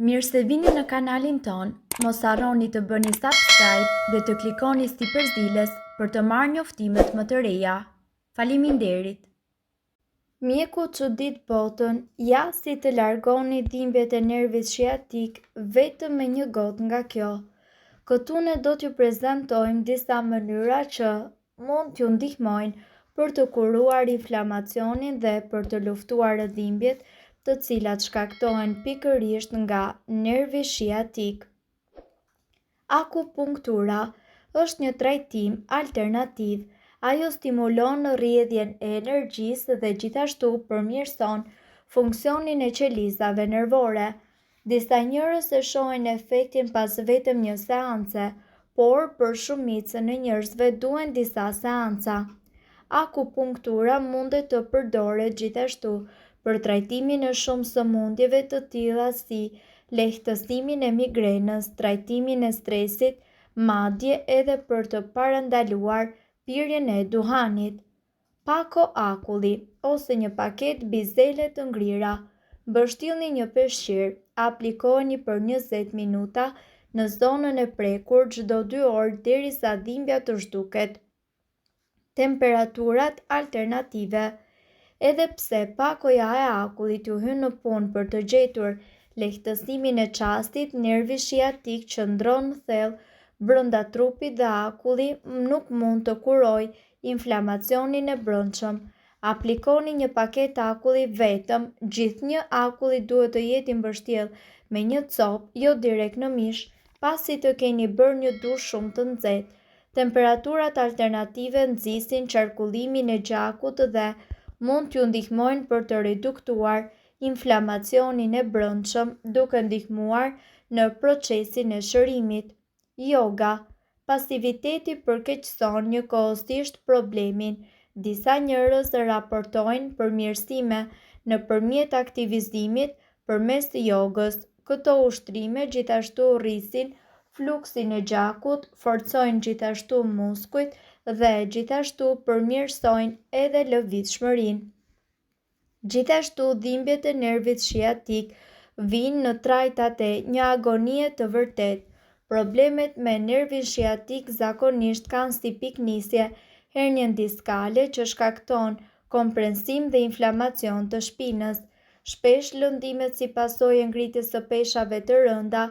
Mirë se vini në kanalin ton, mos harroni të bëni subscribe dhe të klikoni si përzieles për të marrë njoftimet më të reja. Faleminderit! Mjeku çudit botën, ja si të largoni dhimbjet e nervit shiatik vetëm me një gotë nga kjo. Këtu ne do t'ju prezantojmë disa mënyra që mund t'ju ndihmojnë për të kuruar inflamacionin dhe për të luftuar dhimbjet të cilat shkaktohen pikërisht nga nervi shiatik. Akupunktura është një trajtim alternativ. Ajo stimulon rrjedhjen e energjisë dhe gjithashtu përmirëson funksionin e qelizave nervore. Disa njerëz e shohin efektin pas vetëm një seance, por për shumicën e njerëzve duhen disa seanca. Akupunktura mundet të përdoret gjithashtu për trajtimin e shumë sëmundjeve të tilla si lehtësimin e migrenës, trajtimin e stresit, madje edhe për të parandaluar pirjen e duhanit. Pako akulli ose një paketë bizele të ngrira. Mbështillni një peshqir, aplikojeni për 20 minuta në zonën e prekur çdo 2 orë derisa dhimbja të zhduket. Temperaturat alternative. Edhe pse pakoja e akullit ju hyn në punë për të gjetur lehtësimin e çastit, nervi shiatik qëndron thellë brenda trupit dhe akulli nuk mund të kurojë inflamacionin e brendshëm. Aplikoni një paketë akulli vetëm, gjithnjë akulli duhet të jetë i mbështjellë me një copë, jo direkt në mish, pasi të keni bërë një dush shumë të nxehtë. Temperaturat alternative nxisin qarkullimin e gjakut dhe mund t'ju ndihmojnë për të reduktuar inflamacionin e brendshëm duke ndihmuar në procesin e shërimit. Yoga. Pasiviteti përkeqëson njëkohësisht problemin. Disa njerëz raportojnë përmirësime nëpërmjet aktivizimit përmes jogës. Këto ushtrime gjithashtu rrisin fluksin e gjakut, forcojnë gjithashtu muskujt dhe gjithashtu përmirësojnë edhe lëvizshmërinë. Gjithashtu dhimbjet e nervit shiatik vijnë në trajtat e një agonie të vërtetë. Problemet me nervin shiatik zakonisht kanë si piknisje herniën diskale që shkakton komprensim dhe inflamacion të shpinës. Shpesh lëndimet si pasojë e ngritjes së peshave të rënda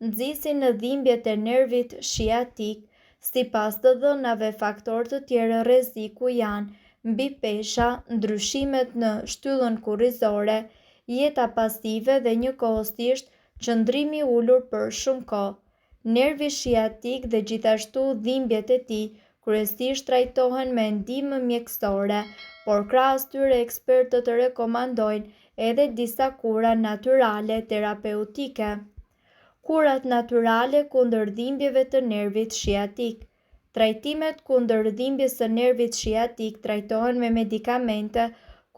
nxisin në dhimbjet e nervit shiatik. Sipas të dhënave, faktorë të tjerë rreziku janë mbi pesha, ndryshimet në shtyllën kurrizore, jeta pasive dhe njëkohësisht qëndrimi ulur për shumë kohë. Nervi shiatik dhe gjithashtu dhimbjet e tij kryesisht trajtohen me ndihmë mjekësore, por krahas tyre ekspertët rekomandojnë edhe disa kura natyrale terapeutike. Kurat natyrale kundër dhimbjeve të nervit shiatik. Trajtimet kundër dhimbjes së nervit shiatik trajtohen me medikamente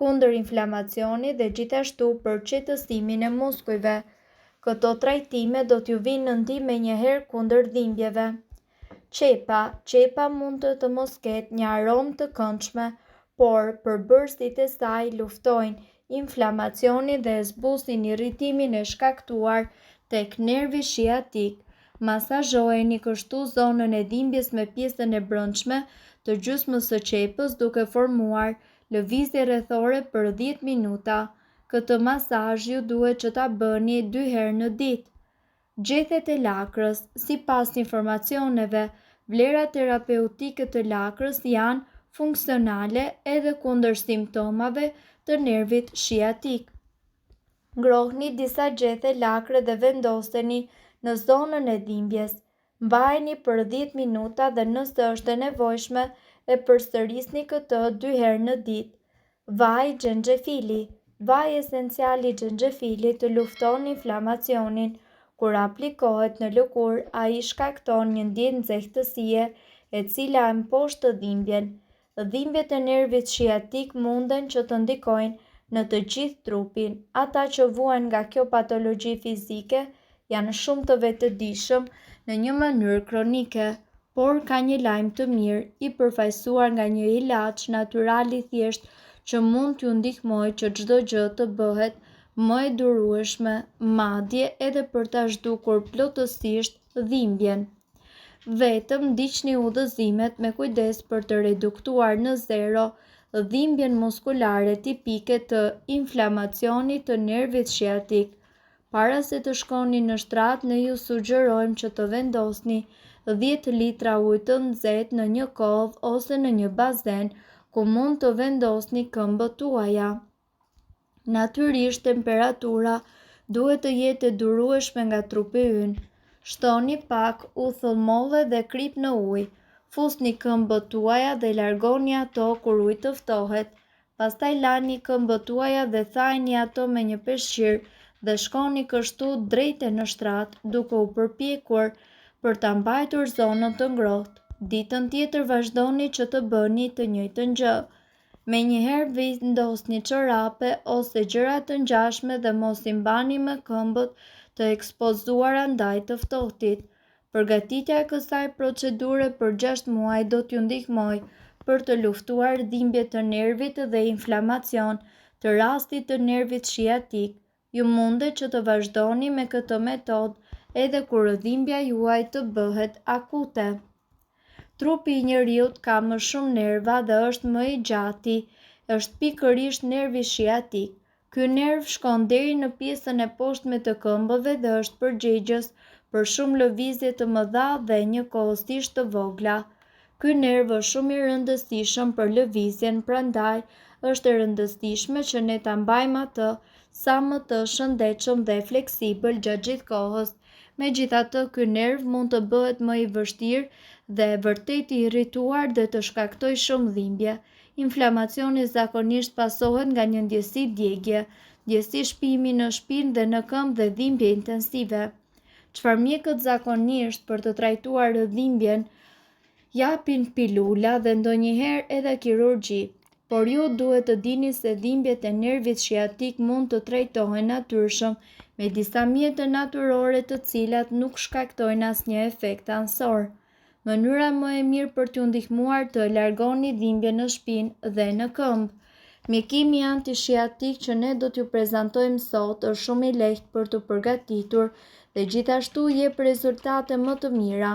kundër inflamacionit dhe gjithashtu për qetësimin e muskujve. Këto trajtime do t'ju vinë në ndihmë njëherë kundër dhimbjeve. Qepa mund të mos ketë një aromë të këndshme, por përbërësit e saj luftojnë inflamacionin dhe zbusin irritimin e shkaktuar tek nervi shiatik. Masazhojeni kështu zonën e dhimbjes me pjesën e brendshme të gjysmës së qepës duke formuar lëvizje rrethore për 10 minuta. Këtë masazh ju duhet që ta bëni 2 herë në ditë. Gjethet e lakrës. Sipas informacioneve, vlerat terapeutike të lakrës janë funksionale edhe kundër simptomave të nervit shiatik. Ngrohni disa gjethe lakre dhe vendoseni në zonën e dhimbjes. Mbajeni për 10 minuta dhe nëse është e nevojshme e përsërisni këtë 2 herë në ditë. Vaj xhenxhefili. Vaji esencial i xhenxhefilit të lufton inflamacionin. Kur aplikohet në lëkurë, ai shkakton një ndjenjë nxehtësie e cila e mposhtë dhimbjen. Dhimbjet e nervit shiatik munden që të ndikojnë në të gjithë trupin. Ata që vuajnë nga kjo patologji fizike janë shumë të vetëdijshëm në një mënyrë kronike, por ka një lajm të mirë i përfaqësuar nga një ilaç natyral i thjeshtë që mund t'ju ndihmojë që çdo gjë të bëhet më e durueshme, madje edhe për ta zhdukur plotësisht dhimbjen. Vetëm ndiqni udhëzimet me kujdes për të reduktuar në zero dhimbjen muskulare tipike të inflamacionit të nervit sciatik. Para se të shkoni në shtrat, ne ju sugjerojmë që të vendosni 10 litra ujë të nxehtë në një kovë ose në një bazen ku mund të vendosni këmbët tuaja. Natyrisht, temperatura duhet të jetë e durueshme nga trupi ynë. Shtoni pak uthëmolle dhe krip në ujë. Fusni këmbët tuaja dhe largoni ato kur uji të ftohet. Pastaj lani këmbët tuaja dhe thajni ato me një peshqir dhe shkoni kështu drejt në shtrat, duke u përpjekur për ta mbajtur zonën të ngrohtë. Ditën tjetër vazhdoni që të bëni të njëjtën gjë. Menjëherë vendosni çorape ose gjëra të ngjashme dhe mos I mbani me këmbët të ekspozuara ndaj të ftohtit. Përgatitja e kësaj procedure për 6 muaj do t'ju ndihmojë për të luftuar dhimbje të nervit dhe inflamacion të rastit të nervit sciatik. Ju mundet që të vazhdoni me këtë metodë edhe kur dhimbja juaj të bëhet akute. Trupi I njeriut ka më shumë nerva dhe është më I gjati, është pikërisht nervi sciatik. Ky nerv shkon deri në pjesën e poshtme të këmbëve dhe është përgjegjës për shumë lëvizje të mëdha dhe njëkohësisht të vogla. Ky nerv është shumë I rëndësishëm për lëvizjen, prandaj është e rëndësishme që ne ta mbajmë atë sa më të shëndetshëm dhe fleksibël gjatë gjithë kohës. Megjithatë, ky nerv mund të bëhet më I vështirë dhe vërtet I irrituar dhe të shkaktojë shumë dhimbje. Inflamacioni zakonisht pasohet nga një ndjesi djegje, ndjesi shpimi në shpinë dhe në këmbë dhe dhimbje intensive. Çfarë mjekët zakonisht për të trajtuar dhimbjen japin pilula dhe ndonjëherë edhe kirurgji, por ju duhet të dini se dhimbjet e nervit sciatik mund të trajtohen natyrshëm me disa mjete natyrore të cilat nuk shkaktojnë asnjë efekt ansor. Mënyra më e mirë për t'ju ndihmuar të largoni dhimbjen në shpinë dhe në këmbë. Mjekimi antisciatik që ne do t'ju prezantojmë sot është shumë I lehtë për të përgatitur dhe gjithashtu jep rezultate më të mira.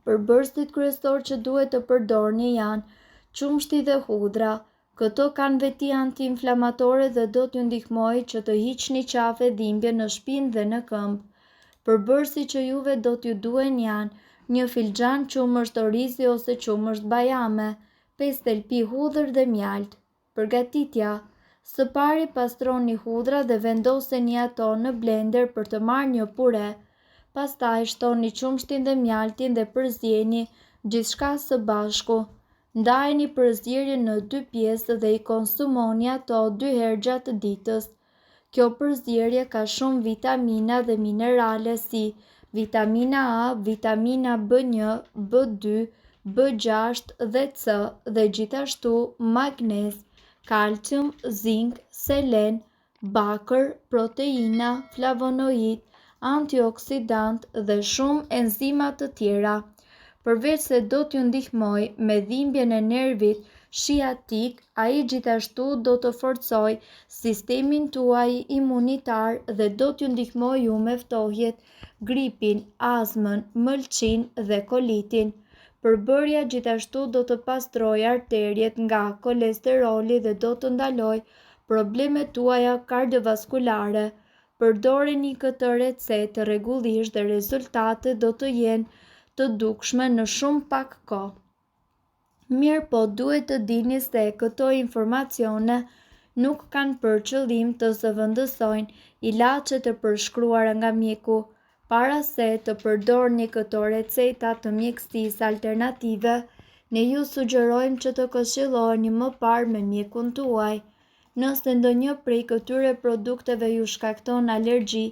Përbërësit kryesor që duhet të përdorni janë qumshti dhe hudra. Këto kanë veti antiinflamatore dhe do t'ju ndihmojë që të hiqni qafe dhimbje në shpinë dhe në këmbë. Përbërësit që juve do t'ju duhen janë një filxhan qumësht orizi ose qumësht bajame, 5 thelpi hudhër dhe mjalt. Përgatitja: së pari pastroni hudra dhe vendoseni ato në blender për të marrë një pure. Pastaj shtoni qumshtin dhe mjaltin dhe përzjeni gjithçka së bashku. Ndajeni përzierjen në 2 pjesë dhe I konsumoni ato 2 herë gjatë ditës. Kjo përzierje ka shumë vitamina dhe minerale si vitamina A, vitamina B1, B2, B6 dhe C dhe gjithashtu magnez, kalcium, zink, selen, bakër, proteina, flavonoid, antioksidant dhe shumë enzima të tjera. Përveç se do t'ju ndihmoj me dhimbjen e nervit sciatik, ai gjithashtu do të forcojë sistemin tuaj imunitar dhe do t'ju ndihmoj ju me ftohjet, gripin, azmën, mëlçin dhe kolitin. Përbërja gjithashtu do të pastrojë arteriet nga kolesteroli dhe do të ndalojë problemet tuaja kardiovaskulare. Përdoreni këtë recetë rregullisht dhe rezultatet do të jenë të dukshme në shumë pak kohë. Mirë po duhet të dini se këto informacione nuk kanë për qëllim të zëvendësojnë ilaçet e përshkruara nga mjeku. Para se të përdorni këto receta të mjekësisë alternative, ne ju sugjerojmë që të këshilloni më parë me mjekun tuaj. Nëse ndonjë prej këtyre produkteve ju shkakton alergji,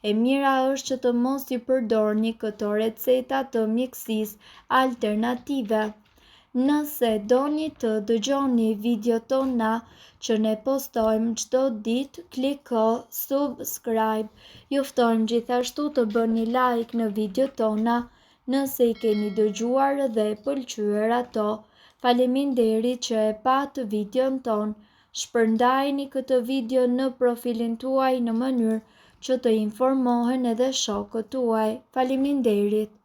e mira është që të mos I përdorni këto receta të mjekësisë alternative. Nëse doni të dëgjoni video tona që ne postojmë çdo ditë, kliko subscribe. Ju ftojmë gjithashtu të bëni like në video tona nëse I keni dëgjuar dhe pëlqyer ato. Faleminderit që e pat videon ton. Shpërndajini këtë video në profilin tuaj në mënyrë që të informohen edhe shokët tuaj. Faleminderit!